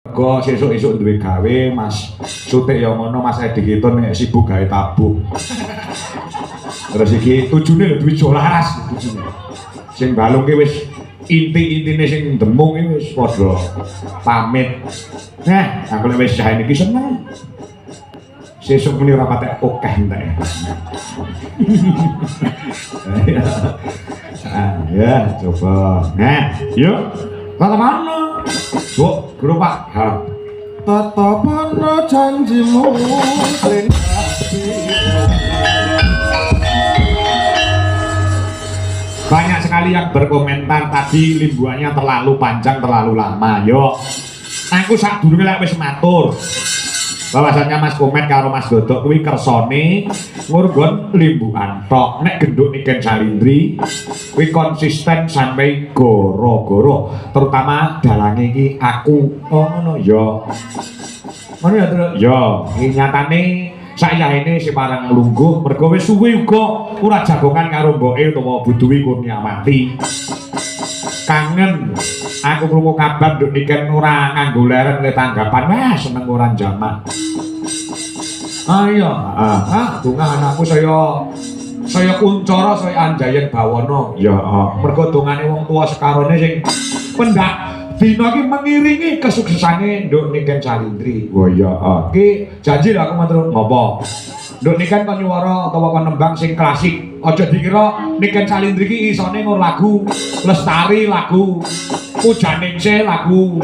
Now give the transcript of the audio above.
Go sesuk-esuk duwe gawe Mas Sutik ya ngono Mas Edi Kitun nek sibuk gawe tabuh. Terus iki tujune lho duwe jolaras tujune. Sing balungke wis inti-intine sing demung iki wis padha pamit. Nah, aku lek wis jahe iki seneng. Sesuk muni ora patek akeh entek. Ya, coba. Nah, yuk. Mana? Bu, guru Pak. Tatapan janjimu sing banyak sekali yang berkomentar tadi limbuannya terlalu panjang, terlalu lama. Yo, aku sadurunge lek wis matur. Bahwasannya Mas Komet karo Mas Dodok kuwi kersane ngurgon limbuan tok. Nek genduk Niken Salindri kuwi konsisten sampai goro-goro. Terutama dalange iki aku ngono ya. Ngono ya, Tru. Ya, iki nyatane sayahene si parang lungguh mergo wis suwe uga ora jagongan karo mboke utawa Buduwi Kurniawati. Kangen aku krungu kabar nduk Niken ora nganggo leren le tanggapan. Wah, seneng ora jamak. Ayo, donga anakku saya kuncara saya Anjayen Bawana. Ya, mergo dongane wong tua sekarone sing pendak dina iki mengiringi kesuksesanane nduk Niken Salindri. Oh iya, iki janji lho aku matur ngopo. Nduk Niken kon nyuwara utawa kon nembang sing klasik. Aja dikira Niken Salindri iki isone ngur lagu lestari, lagu pujaningse, lagu